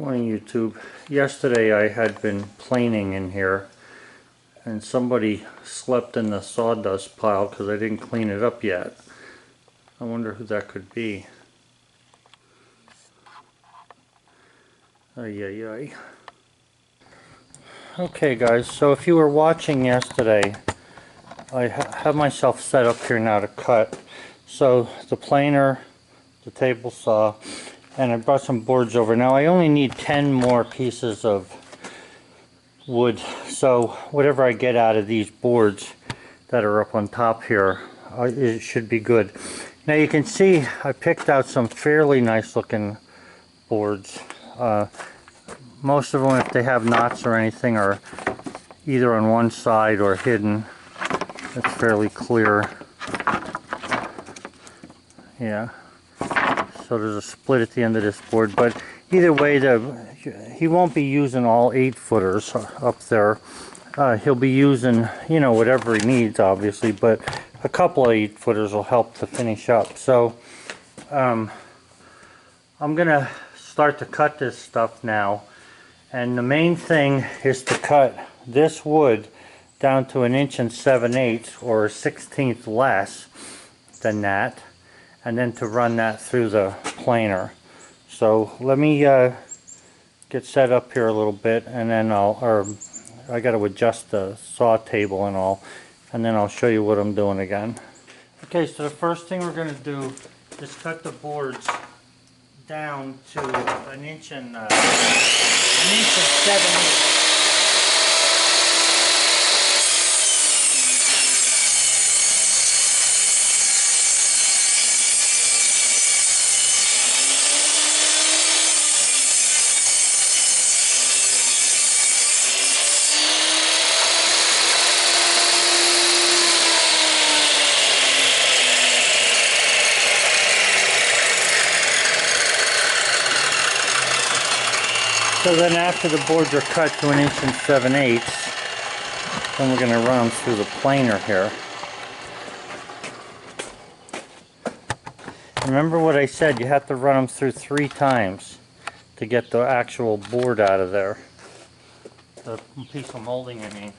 Morning YouTube. Yesterday I had been planing in here and somebody slept in the sawdust pile because I didn't clean it up yet. I wonder who that could be. Ay, ay, ay. Okay guys, so if you were watching yesterday, I have myself set up here now to cut. So the planer, the table saw, and I brought some boards over. Now I only need 10 more pieces of wood, so whatever I get out of these boards that are up on top here, it should be good. Now you can see I picked out some fairly nice looking boards. Most of them, if they have knots or anything, are either on one side or hidden. It's fairly clear. Yeah. So there's a split at the end of this board, but either way, he won't be using all 8-footers up there. He'll be using, whatever he needs, obviously, but a couple of 8-footers will help to finish up. So I'm gonna start to cut this stuff now, and the main thing is to cut this wood down to 1 7/8 inches or 1/16 less than that, and then to run that through the planer. So let me get set up here a little bit, and then I got to adjust the saw table and all, and then I'll show you what I'm doing again. Okay, so the first thing we're going to do is cut the boards down to 1 7/8 inches. So then after the boards are cut to 1 7/8 inches, then we're going to run them through the planer here. Remember what I said, you have to run them through 3 times to get the actual board out of there. The piece of molding, I mean.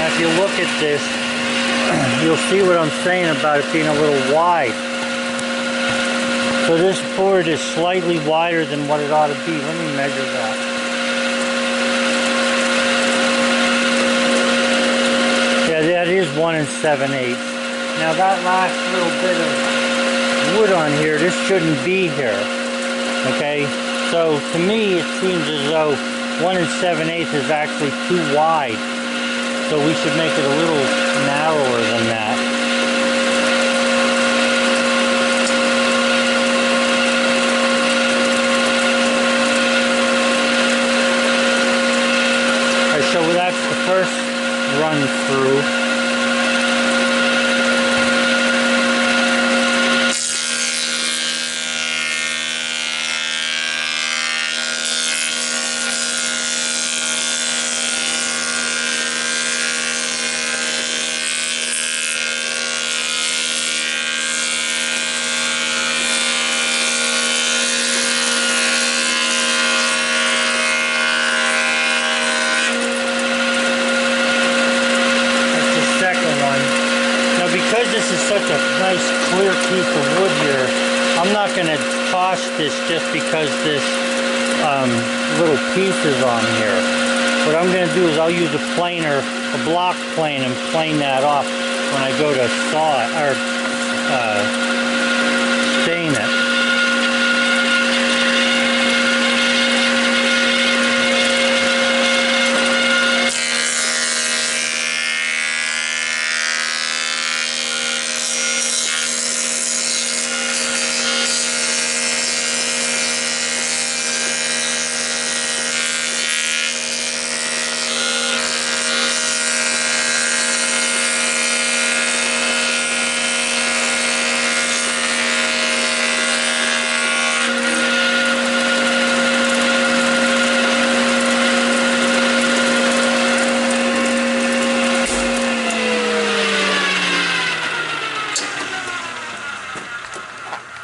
If you look at this, you'll see what I'm saying about it being a little wide. So this board is slightly wider than what it ought to be. Let me measure that. Yeah, that is 1 7/8 inches. Now that last little bit of wood on here, this shouldn't be here. Okay, so to me it seems as though 1 7/8 inches is actually too wide. So we should make it a little narrower than that. Alright, so that's the first run through. Because this is such a nice clear piece of wood here, I'm not going to toss this just because this little pieces on here. What I'm going to do is I'll use a planer, a block plane, and plane that off when I go to saw it, or stain it.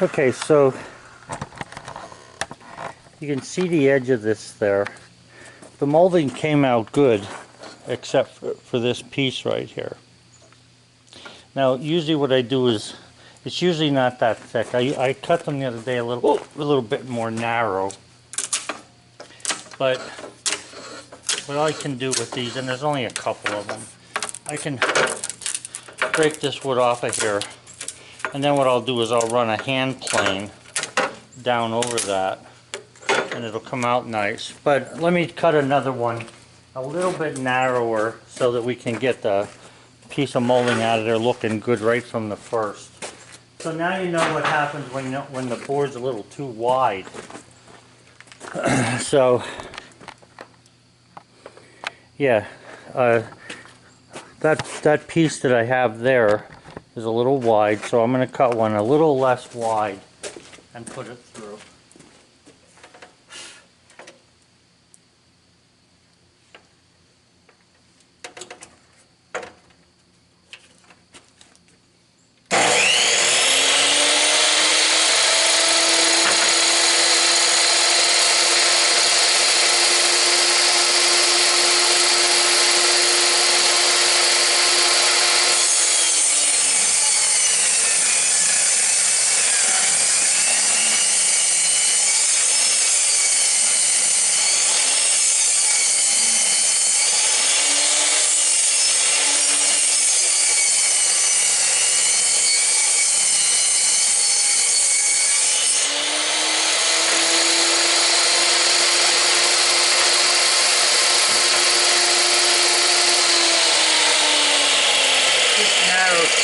Okay, so you can see the edge of this there. The molding came out good, except for this piece right here. Now, usually what I do is, it's usually not that thick. I cut them the other day a little bit more narrow. But what I can do with these, and there's only a couple of them, I can break this wood off of here. And then what I'll do is I'll run a hand plane down over that, and it'll come out nice. But let me cut another one a little bit narrower so that we can get the piece of molding out of there looking good right from the first. So now you know what happens when the board's a little too wide. So yeah, that piece that I have there is a little wide, so I'm going to cut one a little less wide and put it through.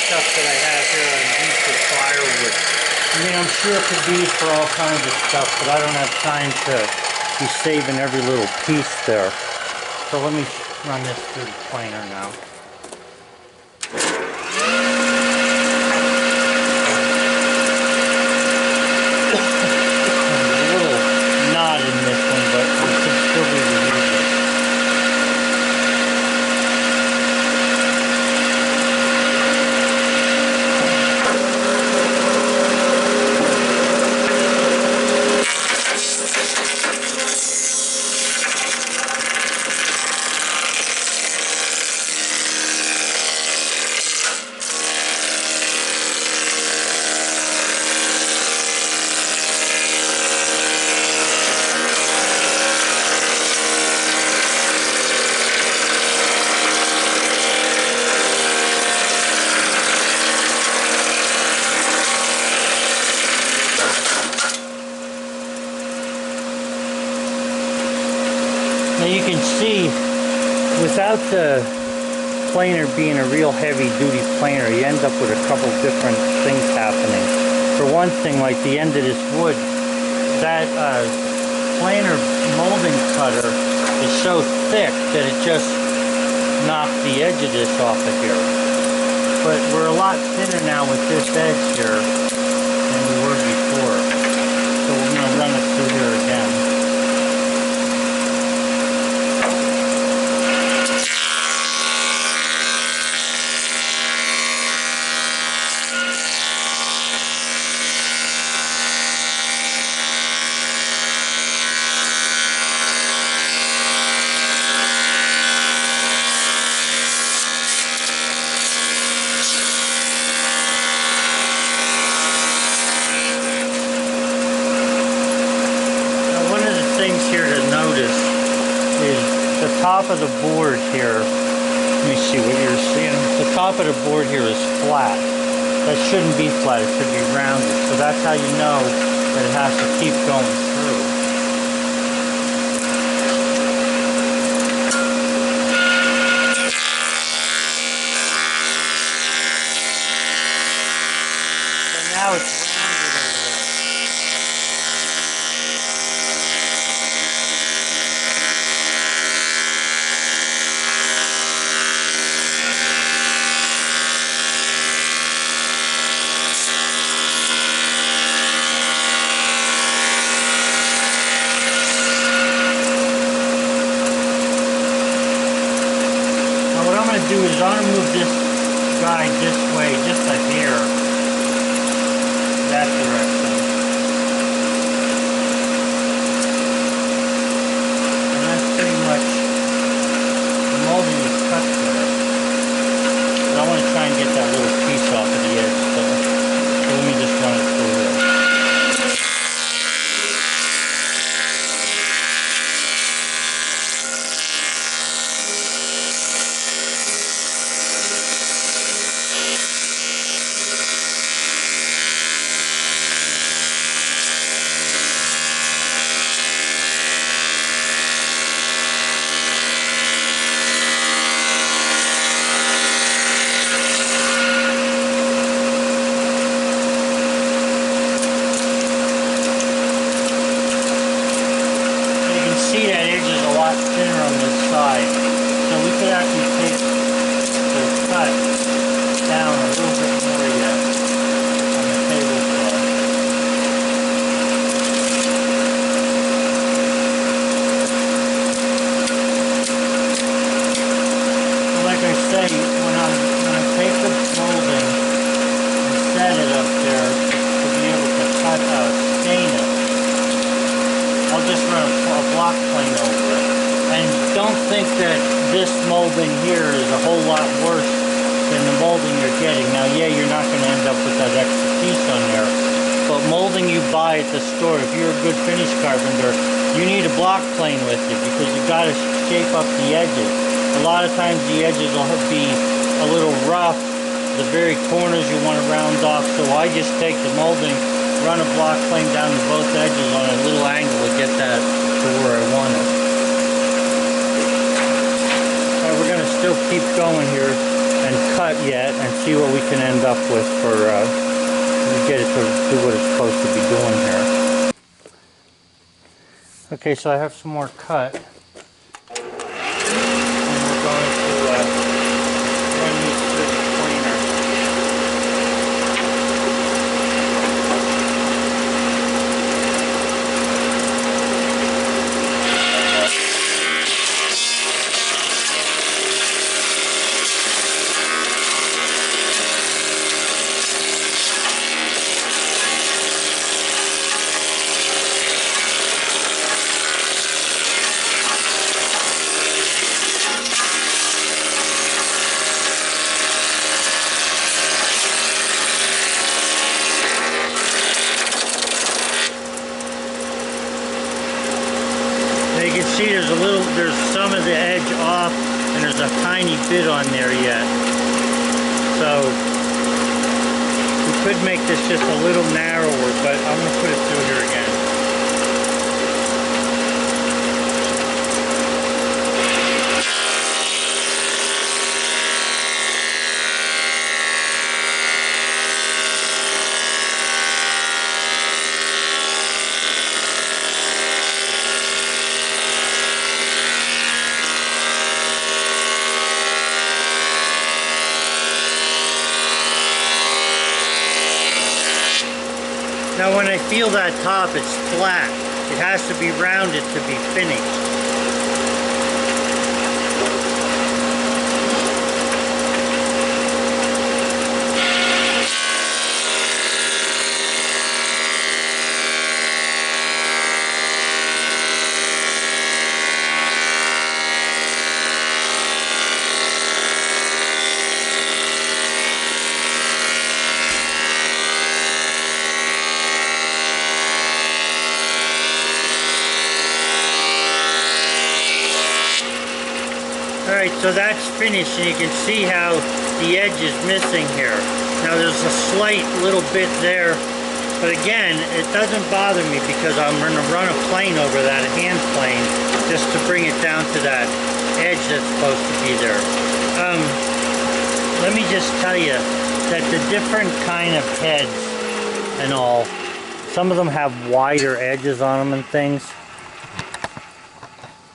Stuff that I have here on use for firewood. I mean, I'm sure it could be used for all kinds of stuff, but I don't have time to be saving every little piece there. So let me run this through the planer now. There's a little knot in this one, but it should still be reusable. Now you can see, without the planer being a real heavy duty planer, you end up with a couple different things happening. For one thing, like the end of this wood, that planer molding cutter is so thick that it just knocked the edge of this off of here. But we're a lot thinner now with this edge here than we were before. So we're going to run it through here again. here to notice is the top of the board here. Let me see what you're seeing. The top of the board here is flat. That shouldn't be flat, it should be rounded. So that's how you know that it has to keep going through. Now it's rounded over there. Now what I'm going to do is I'm going to move this guy this way, just like here. That direction. And that's pretty much the molding is cut there. But I want to try and get that little piece off of the edge there. So let me just run it through there. See that edge is a lot thinner on this side, so we could actually take the cut down a little bit more yet on the tablecloth. So like I say, when I take the molding and set it up there to be able to stain it, I'll just run a block plane over it. And don't think that this molding here is a whole lot worse than the molding you're getting. Now, yeah, you're not going to end up with that extra piece on there. But molding you buy at the store, if you're a good finish carpenter, you need a block plane with you because you've got to shape up the edges. A lot of times the edges will be a little rough. The very corners you want to round off. So I just take the molding, run a block plane down to both edges on a little angle to get that to where I want it. Alright, we're going to still keep going here and cut yet and see what we can end up with for get it to do what it's supposed to be doing here. Okay, so I have some more cut. And we're going to run these through the cleaner. You can see there's some of the edge off and there's a tiny bit on there yet. So we could make this just a little narrower, but I'm going to put it through here again. Now when I feel that top, it's flat. It has to be rounded to be finished. Alright, so that's finished, and you can see how the edge is missing here. Now there's a slight little bit there, but again, it doesn't bother me because I'm going to run a plane over that hand plane just to bring it down to that edge that's supposed to be there. Let me just tell you that the different kind of heads and all, some of them have wider edges on them and things.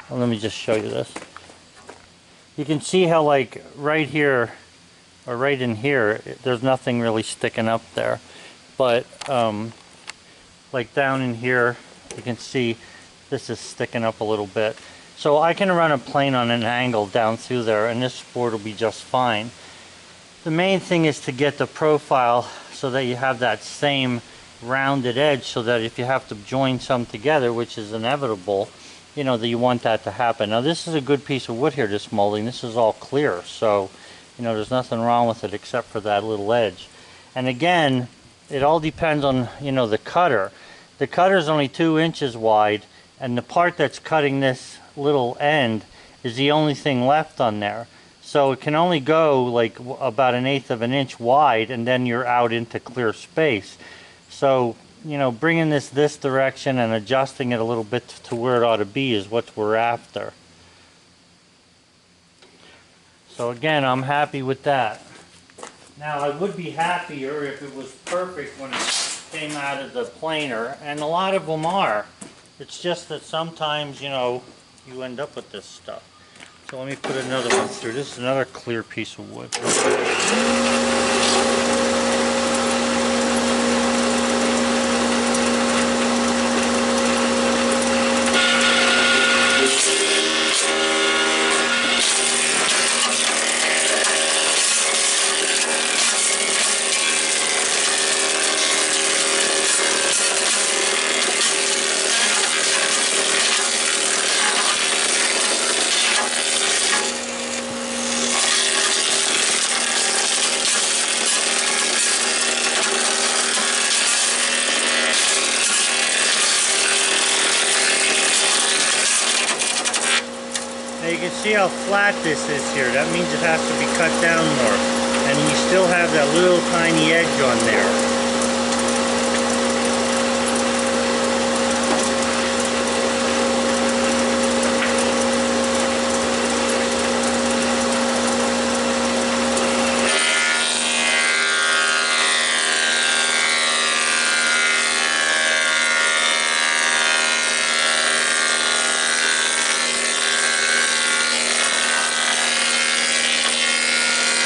Well, let me just show you this. You can see how, like, right here or right in here, there's nothing really sticking up there, but like down in here, you can see this is sticking up a little bit. So I can run a plane on an angle down through there, and this board will be just fine. The main thing is to get the profile so that you have that same rounded edge, so that if you have to join some together, which is inevitable, you know, that you want that to happen. Now this is a good piece of wood here, this molding. This is all clear, so you know, there's nothing wrong with it except for that little edge. And again, it all depends on, you know, the cutter. The cutter is only 2 inches wide, and the part that's cutting this little end is the only thing left on there. So it can only go like about 1/8 of an inch wide, and then you're out into clear space. So, you know, bringing this direction and adjusting it a little bit to where it ought to be is what we're after. So again, I'm happy with that. Now I would be happier if it was perfect when it came out of the planer, and a lot of them are. It's just that sometimes, you know, you end up with this stuff. So let me put another one through. This is another clear piece of wood. You can see how flat this is here. That means it has to be cut down more. And you still have that little tiny edge on there.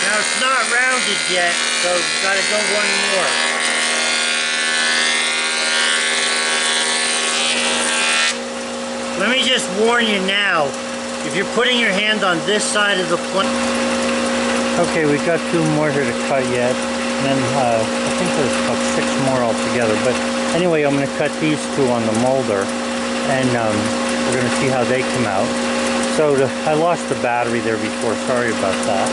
Now it's not rounded yet, so we've got to go one more. Let me just warn you now, if you're putting your hand on this side of the plane... Okay, we've got 2 more here to cut yet, and then I think there's about 6 more altogether, but anyway, I'm going to cut these 2 on the molder, and we're going to see how they come out. So I lost the battery there before, sorry about that.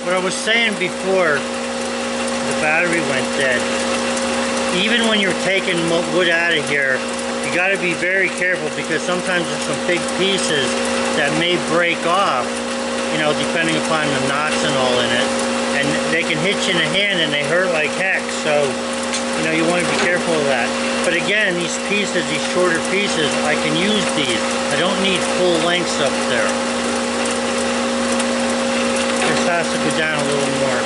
What I was saying before the battery went dead, even when you're taking wood out of here, you got to be very careful, because sometimes there's some big pieces that may break off, you know, depending upon the knots and all in it, and they can hit you in the hand and they hurt like heck. So, you know, you want to be careful of that. But again, these pieces, these shorter pieces, I can use these. I don't need full lengths up there. Has to go down a little more.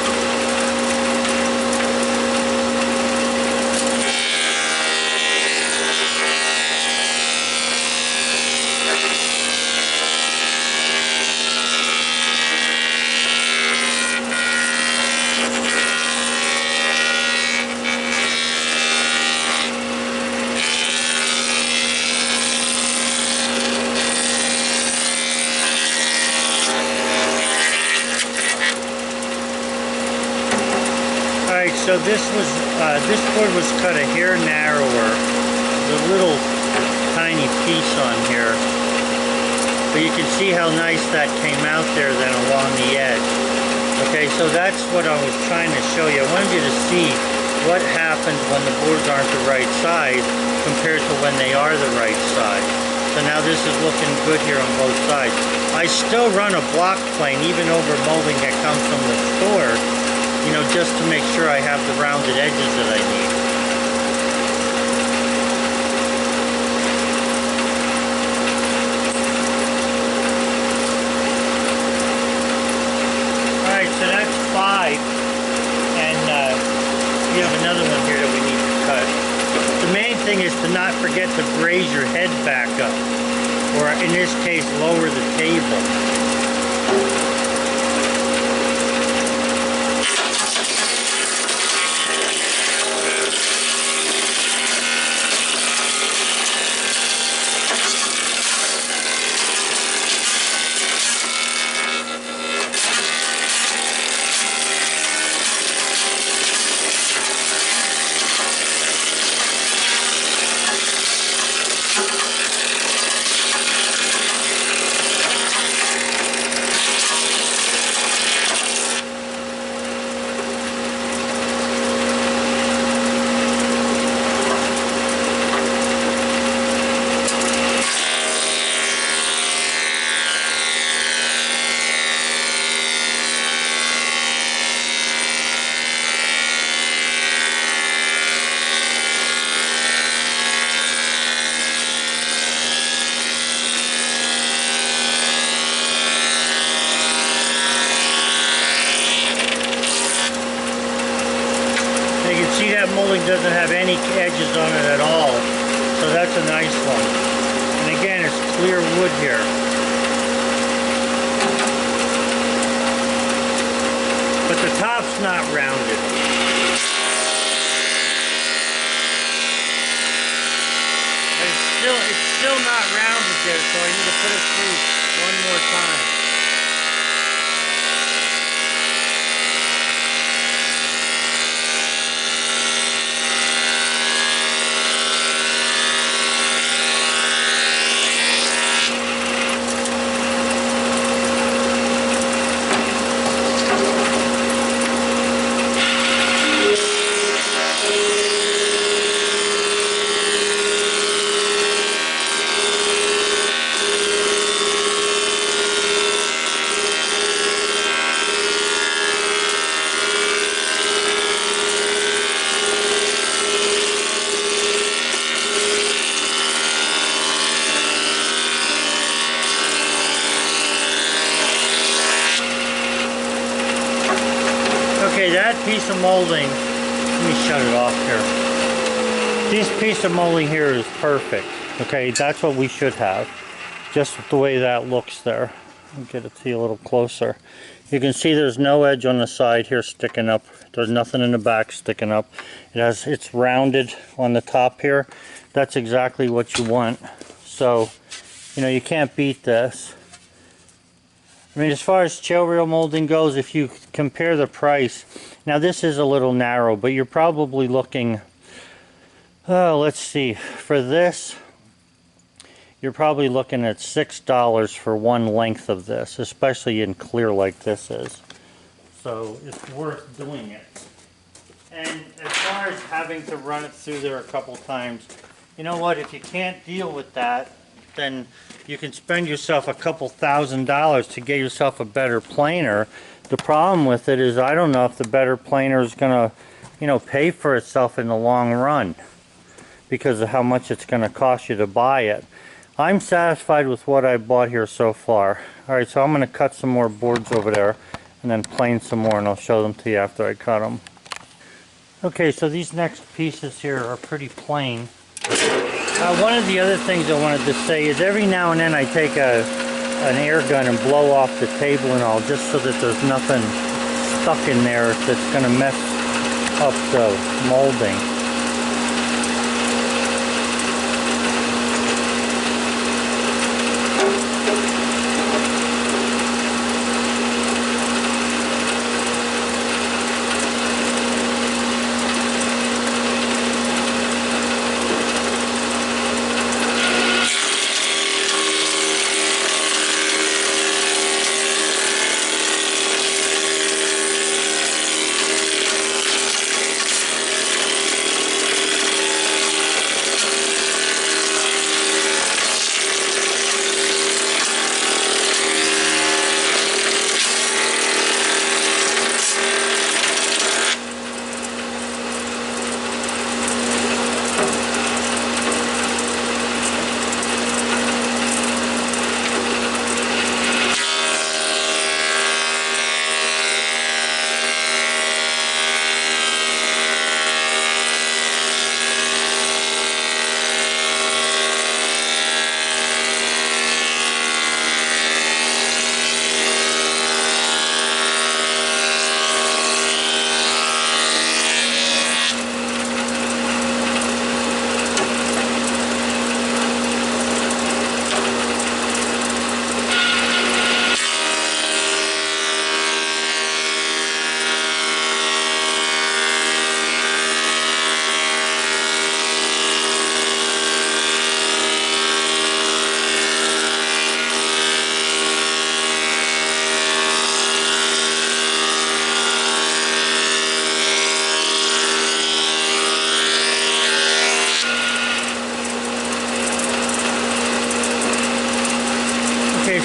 so this board was cut a hair narrower. There's a little tiny piece on here. But you can see how nice that came out there then along the edge. Okay, so that's what I was trying to show you. I wanted you to see what happens when the boards aren't the right size compared to when they are the right size. So now this is looking good here on both sides. I still run a block plane even over molding that comes from the store, you know, just to make sure I have the rounded edges that I need. Alright, so that's 5, and we have another one here that we need to cut. The main thing is to not forget to raise your head back up, or in this case, lower the table. See, that molding doesn't have any edges on it at all, so that's a nice one. And again, it's clear wood here. But the top's not rounded. It's still not rounded there, so I need to put it through one more time. Okay, that piece of molding, let me shut it off here. This piece of molding here is perfect. Okay, that's what we should have. Just the way that looks there. I'll get it to you a little closer. You can see there's no edge on the side here sticking up. There's nothing in the back sticking up. It's rounded on the top here. That's exactly what you want. So, you know, you can't beat this. I mean, as far as chill reel molding goes, if you compare the price, now this is a little narrow, but you're probably looking, let's see, for this, you're probably looking at $6 for one length of this, especially in clear like this is. So it's worth doing it. And as far as having to run it through there a couple times, you know what, if you can't deal with that, then you can spend yourself a couple $1,000s to get yourself a better planer. The problem with it is I don't know if the better planer is going to, you know, pay for itself in the long run because of how much it's going to cost you to buy it. I'm satisfied with what I bought here so far. Alright, so I'm going to cut some more boards over there and then plane some more, and I'll show them to you after I cut them. Okay, so these next pieces here are pretty plain. One of the other things I wanted to say is every now and then I take an air gun and blow off the table and all, just so that there's nothing stuck in there that's going to mess up the molding.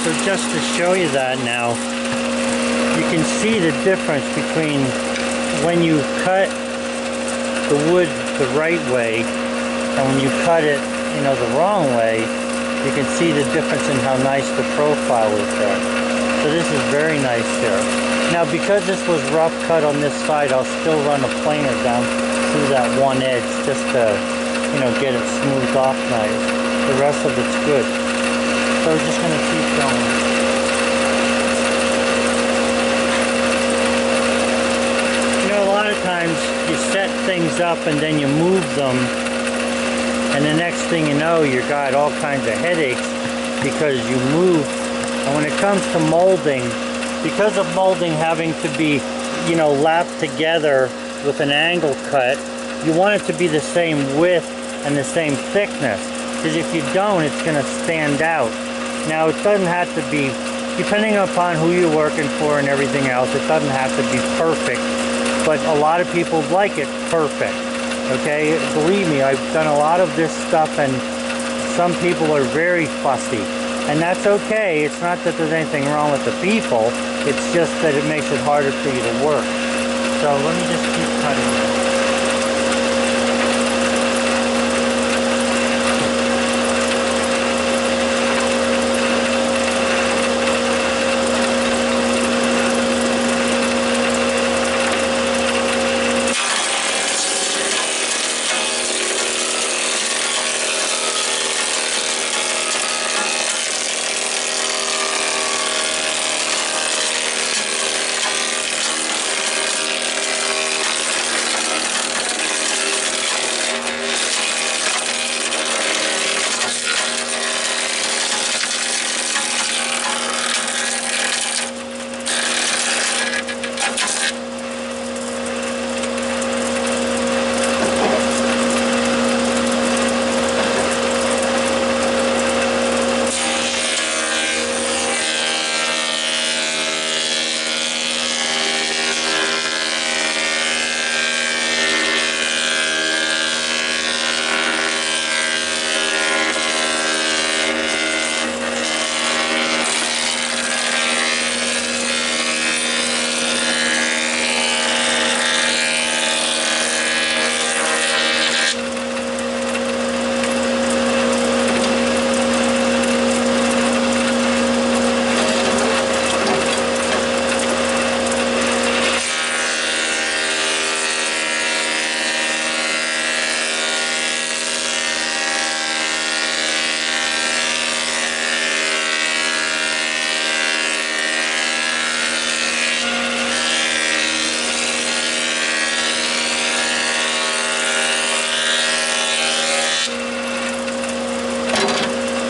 so just to show you that now, you can see the difference between when you cut the wood the right way and when you cut it, you know, the wrong way. You can see the difference in how nice the profile is there. So this is very nice here. Now because this was rough cut on this side, I'll still run a planer down through that one edge just to, you know, get it smoothed off nice. The rest of it's good. So we're just going to keep going. You know, a lot of times you set things up and then you move them, and the next thing you know, you got all kinds of headaches because you move. And when it comes to molding, because of molding having to be, you know, lapped together with an angle cut, you want it to be the same width and the same thickness, because if you don't, it's going to stand out. Now it doesn't have to be, depending upon who you're working for and everything else, it doesn't have to be perfect, but a lot of people like it perfect. Okay, believe me, I've done a lot of this stuff and some people are very fussy, and that's okay. It's not that there's anything wrong with the people, it's just that it makes it harder for you to work. So let me just keep cutting this.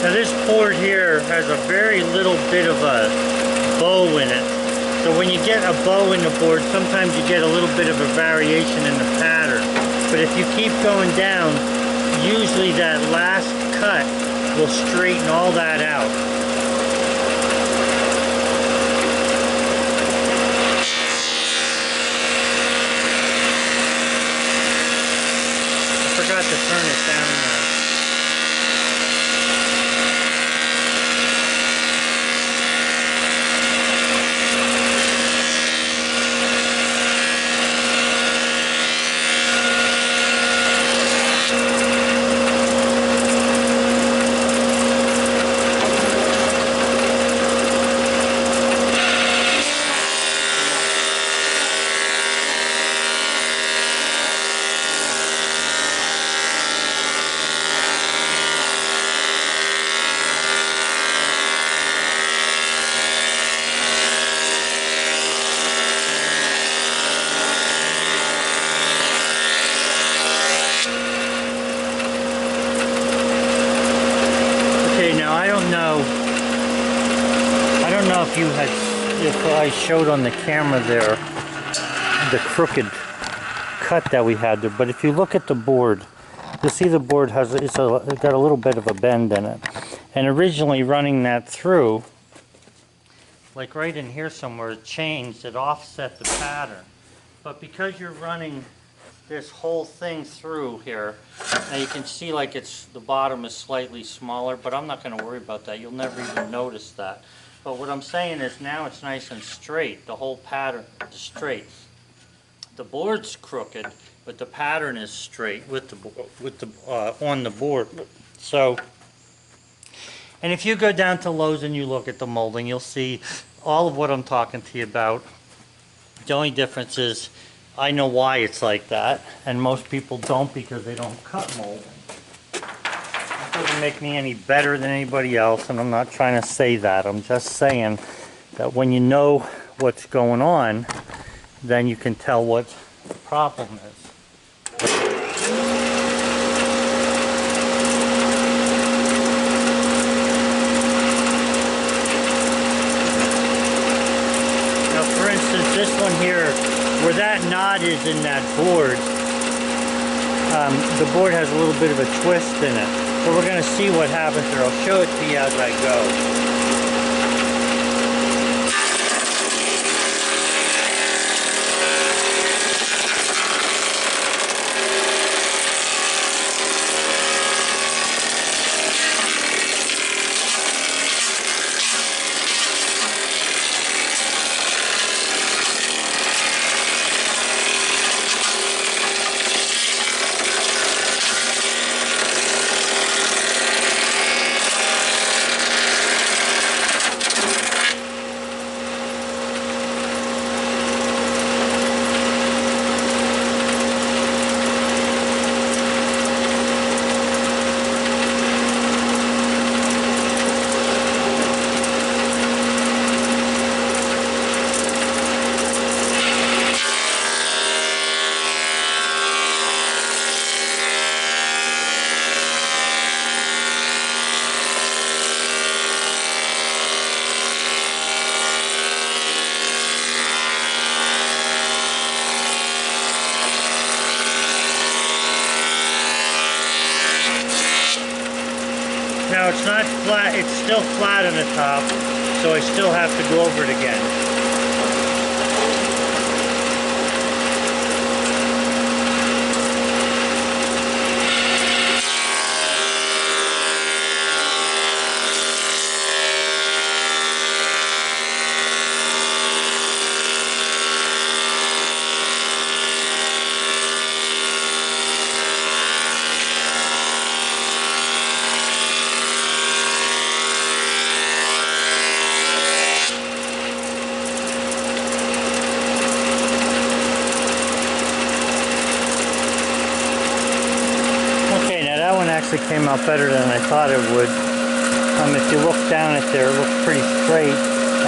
Now this board here has a very little bit of a bow in it. So when you get a bow in the board, sometimes you get a little bit of a variation in the pattern. But if you keep going down, usually that last cut will straighten all that out. I forgot to turn it down there. If I showed on the camera there the crooked cut that we had there, but if you look at the board, you'll see the board has it's got a little bit of a bend in it. And originally running that through, like right in here somewhere, it changed, it offset the pattern. But because you're running this whole thing through here. Now you can see like the bottom is slightly smaller, but I'm not going to worry about that. You'll never even notice that. But what I'm saying is now it's nice and straight. The whole pattern is straight. The board's crooked, but the pattern is straight on the board. So, and if you go down to Lowe's and you look at the molding, you'll see all of what I'm talking to you about. The only difference is I know why it's like that, and most people don't because they don't cut molding. It doesn't make me any better than anybody else, and I'm not trying to say that. I'm just saying that when you know what's going on, then you can tell what the problem is. Now, for instance, this one here, where that knot is in that board, the board has a little bit of a twist in it. So we're going to see what happens here. I'll show it to you as I go. Now it's not flat, it's still flat on the top, so I still have to go over it again. Actually came out better than I thought it would. If you look down at there, it looks pretty straight,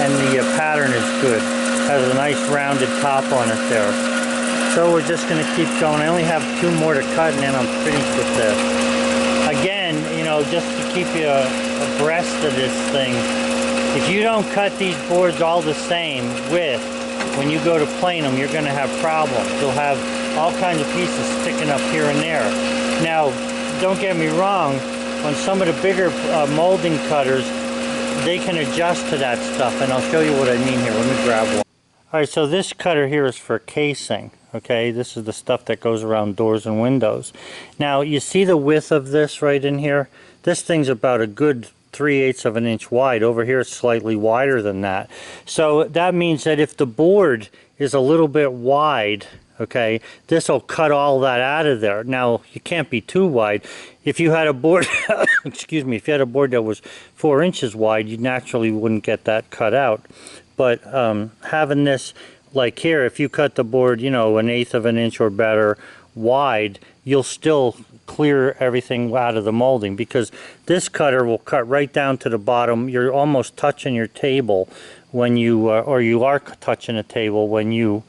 and the pattern is good. Has a nice rounded top on it there. So we're just going to keep going. I only have 2 more to cut, and then I'm finished with this. Again, you know, just to keep you abreast of this thing, if you don't cut these boards all the same width, when you go to plane them, you're going to have problems. You'll have all kinds of pieces sticking up here and there. Now, don't get me wrong, on some of the bigger molding cutters, they can adjust to that stuff, and I'll show you what I mean here. Let me grab one. Alright, so this cutter here is for casing, okay? This is the stuff that goes around doors and windows. Now, you see the width of this right in here? This thing's about a good 3/8 of an inch wide. Over here it's slightly wider than that. So that means that if the board is a little bit wide, okay, this will cut all that out of there. Now, you can't be too wide. If you had a board, excuse me, if you had a board that was 4 inches wide, you naturally wouldn't get that cut out. But having this, like here, if you cut the board, you know, 1/8 of an inch or better wide, you'll still clear everything out of the molding, because this cutter will cut right down to the bottom. You're almost touching your table when you, or you are touching a table when you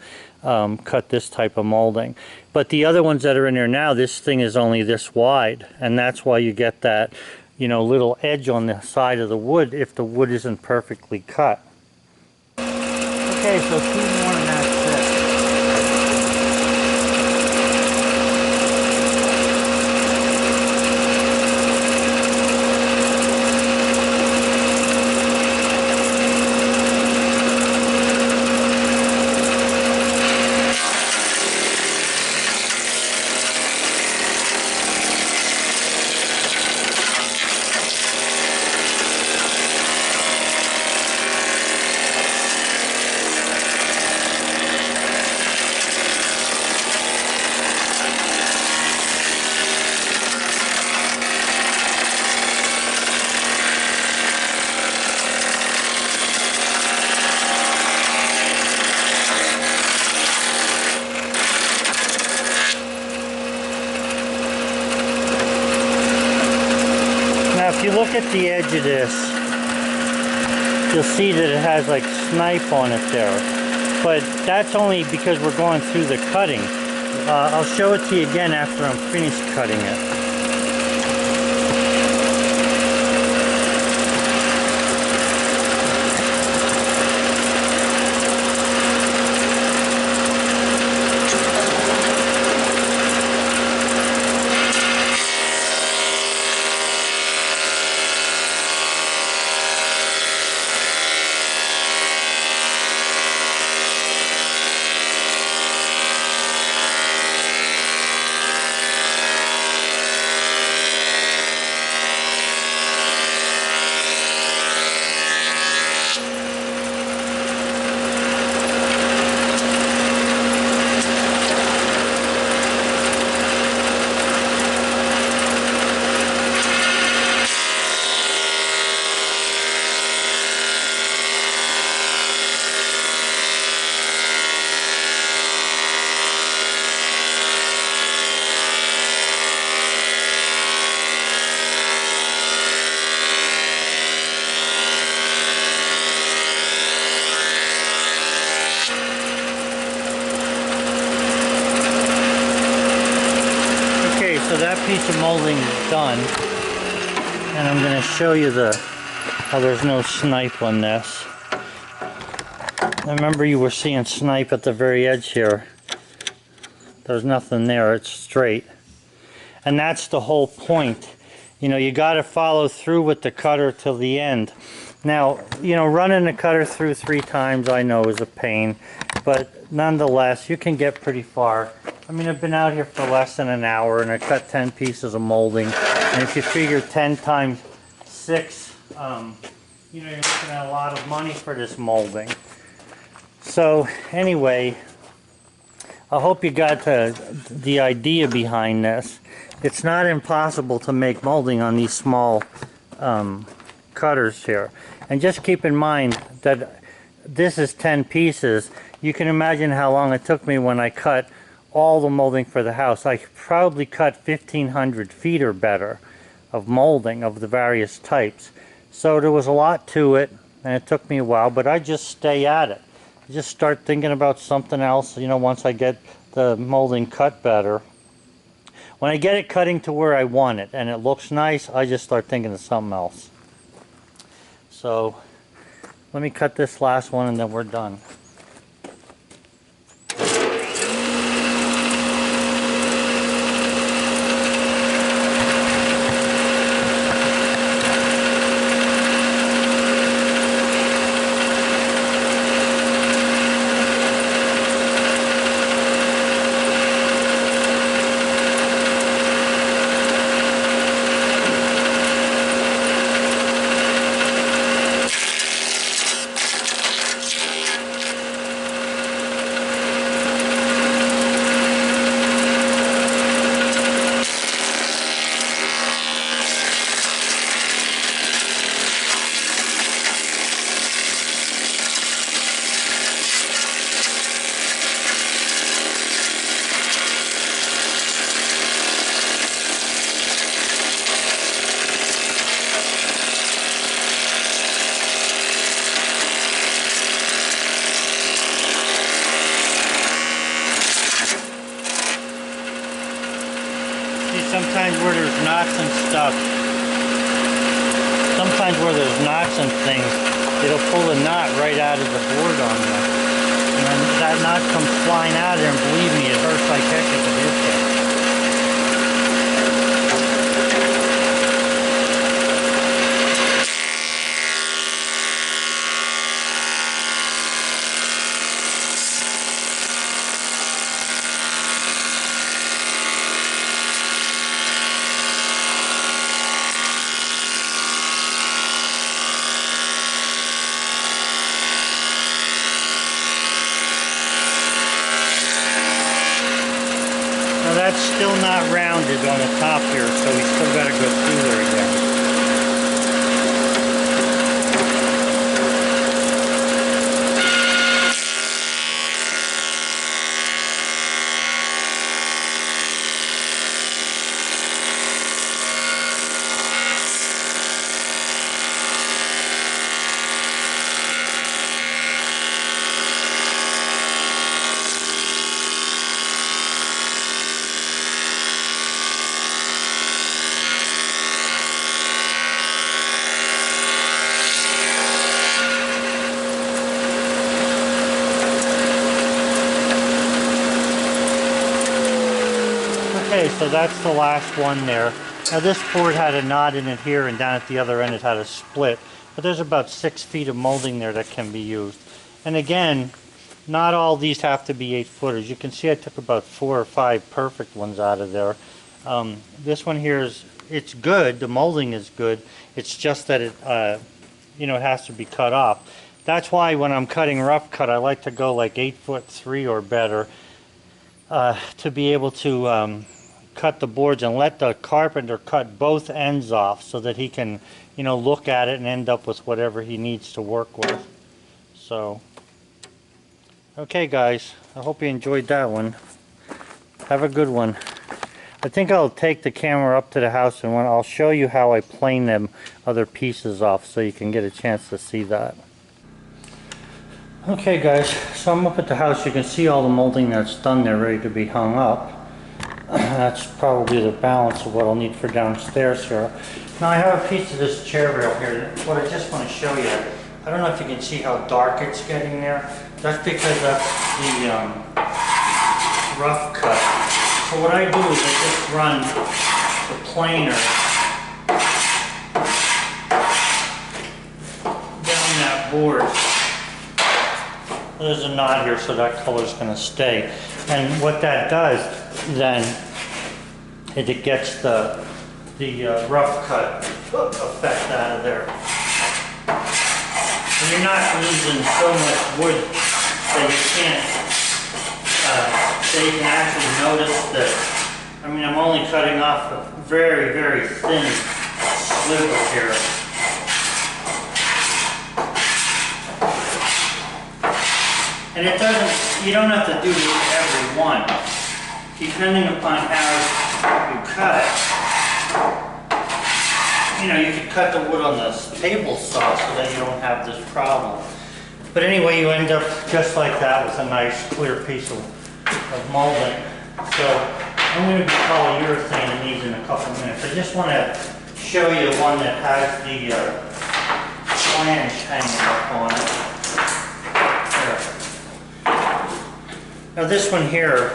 cut this type of molding. But the other ones that are in there now, this thing is only this wide, and that's why you get that, you know, little edge on the side of the wood if the wood isn't perfectly cut. Okay, so 2 more and that's it. look at the edge of this, you'll see that it has like snipe on it there. But that's only because we're going through the cutting. I'll show it to you again after I'm finished cutting it. So that piece of molding is done, and I'm going to show you how there's no snipe on this. Remember, you were seeing snipe at the very edge here. There's nothing there, it's straight. And that's the whole point. You know, you got to follow through with the cutter till the end. Now, you know, running the cutter through 3 times I know is a pain, but nonetheless, you can get pretty far. I mean, I've been out here for less than an hour and I cut 10 pieces of molding. And if you figure 10 times 6, you know, you're looking at a lot of money for this molding. So anyway, I hope you got the idea behind this. It's not impossible to make molding on these small cutters here. And just keep in mind that this is 10 pieces. You can imagine how long it took me when I cut all the molding for the house. I probably cut 1,500 feet or better of molding of the various types. So there was a lot to it, and it took me a while, but I just stay at it. I just start thinking about something else, you know, once I get the molding cut better. When I get it cutting to where I want it and it looks nice, I just start thinking of something else. So let me cut this last one and then we're done. Sometimes where there's knots and stuff, sometimes where there's knots and things, it'll pull the knot right out of the board on you. And then that knot comes flying out of there, and believe me, it hurts like heck if it hits you. That's still not rounded on the top here, so we still got to go through there again. Okay, so that's the last one there. Now this board had a knot in it here, and down at the other end it had a split. But there's about 6 feet of molding there that can be used. And again, not all these have to be 8 footers. You can see I took about 4 or 5 perfect ones out of there. This one here it's good. The molding is good. It's just that it, you know, it has to be cut off. That's why when I'm cutting rough cut, I like to go like 8'3" or better, to be able to cut the boards and let the carpenter cut both ends off so that he can, you know, look at it and end up with whatever he needs to work with. So, okay guys, I hope you enjoyed that one. Have a good one. I think I'll take the camera up to the house and I'll show you how I plane them other pieces off so you can get a chance to see that. Okay guys, so I'm up at the house. You can see all the molding that's done there, ready to be hung up. That's probably the balance of what I'll need for downstairs here. Now I have a piece of this chair rail here. What I just want to show you, I don't know if you can see how dark it's getting there. That's because that's the rough cut. So what I do is I just run the planer down that board. There's a knot here, so that color is going to stay. And what that does then is it gets the rough cut effect out of there. And you're not losing so much wood that you can't, that you can actually notice that. I mean, I'm only cutting off a very, very thin sliver here. And it doesn't, you don't have to do this to every one. Depending upon how you cut, you know, you can cut the wood on the table saw so that you don't have this problem. But anyway, you end up just like that with a nice clear piece of molding. So I'm going to be polyurethane these in a couple minutes. I just want to show you one that has the flange hanging up on it. Now this one here,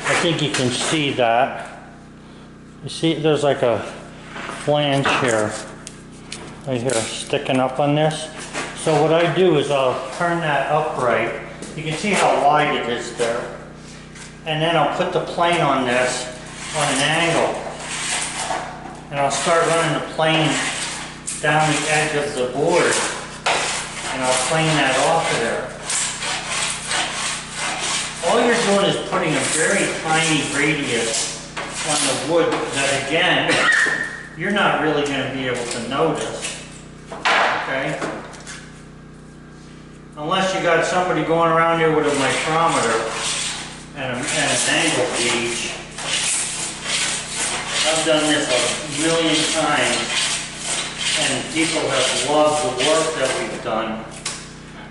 I think you can see that. You see there's like a flange here, right here, sticking up on this. So what I do is I'll turn that upright. You can see how wide it is there. And then I'll put the plane on this on an angle. And I'll start running the plane down the edge of the board. And I'll plane that off of there. All you're doing is putting a very tiny radius on the wood that, again, you're not really going to be able to notice, okay? Unless you got somebody going around here with a micrometer and an angle gauge. I've done this a million times, and people have loved the work that we've done.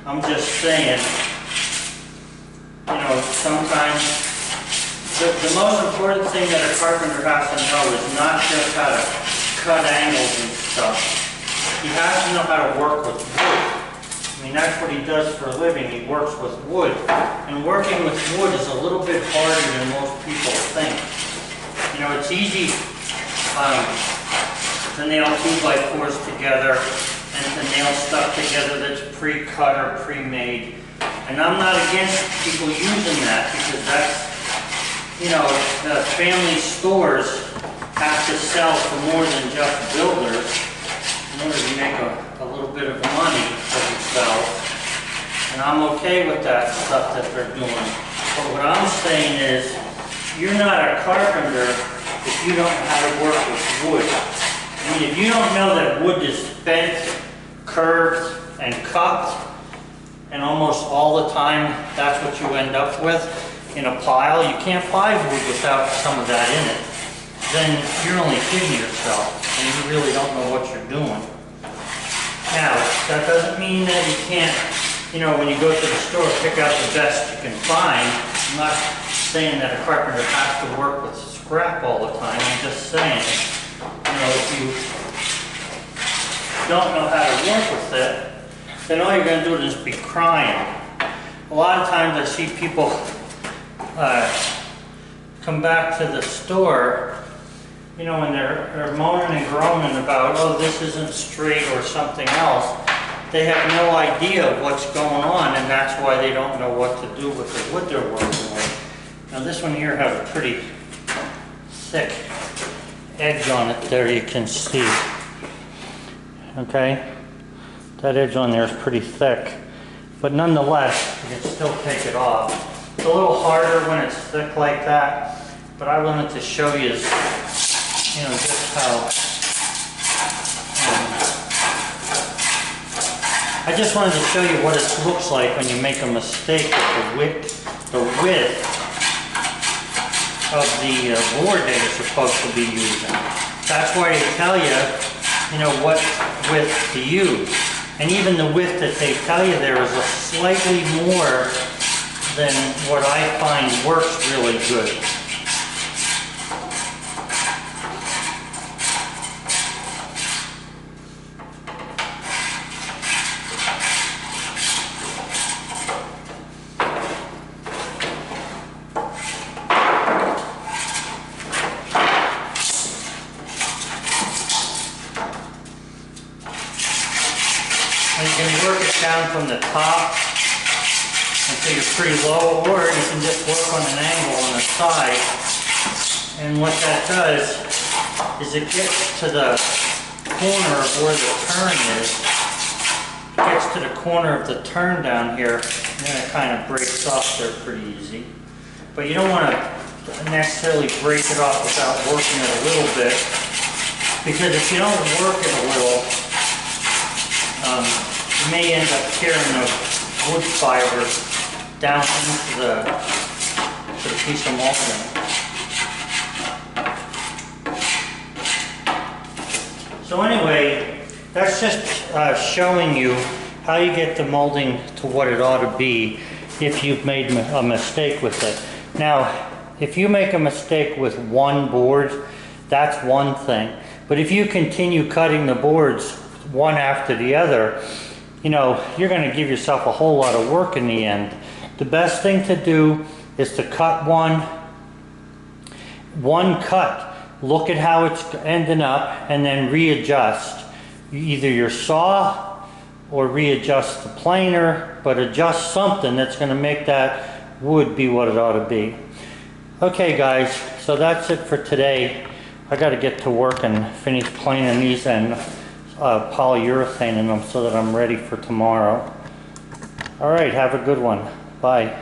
I'm just saying, you know, sometimes the most important thing that a carpenter has to know is not just how to cut angles and stuff. He has to know how to work with wood. I mean, that's what he does for a living. He works with wood. And working with wood is a little bit harder than most people think. You know, it's easy to nail 2x4s together and to nail stuff together that's pre-cut or pre-made. And I'm not against people using that, because that's, you know, the family stores have to sell for more than just builders in order to make a little bit of money for themselves. And I'm okay with that stuff that they're doing. But what I'm saying is, you're not a carpenter if you don't know how to work with wood. I mean, if you don't know that wood is bent, curved, and cupped, and almost all the time that's what you end up with in a pile. You can't buy wood without some of that in it. Then you're only kidding yourself, and you really don't know what you're doing. Now, that doesn't mean that you can't, you know, when you go to the store, pick out the best you can find. I'm not saying that a carpenter has to work with scrap all the time. I'm just saying, you know, if you don't know how to work with it, then all you're going to do is be crying. A lot of times I see people come back to the store, you know, when they're moaning and groaning about, oh, this isn't straight or something else, they have no idea of what's going on, and that's why they don't know what to do with the wood they're working with. Now this one here has a pretty thick edge on it there, you can see. Okay? That edge on there is pretty thick. But nonetheless, you can still take it off. It's a little harder when it's thick like that, but I wanted to show you, you know, just how, I just wanted to show you what it looks like when you make a mistake with the width of the board that you're supposed to be using. That's why they tell you, you know, what width to use. And even the width that they tell you there is a slightly more than what I find works really good. And you can work it down from the top until you're pretty low, or you can just work on an angle on the side. And what that does is it gets to the corner of where the turn is. It gets to the corner of the turn down here, and then it kind of breaks off there pretty easy. But you don't want to necessarily break it off without working it a little bit, because if you don't work it a little, you may end up tearing the wood fiber down into the piece of molding. So anyway, that's just showing you how you get the molding to what it ought to be if you've made a mistake with it. Now, if you make a mistake with one board, that's one thing. But if you continue cutting the boards one after the other, you know, you're going to give yourself a whole lot of work in the end. The best thing to do is to cut one cut. Look at how it's ending up and then readjust. Either your saw or readjust the planer, but adjust something that's going to make that wood be what it ought to be. Okay guys, so that's it for today. I got to get to work and finish planing these and polyurethaning them so that I'm ready for tomorrow. All right, have a good one. Bye.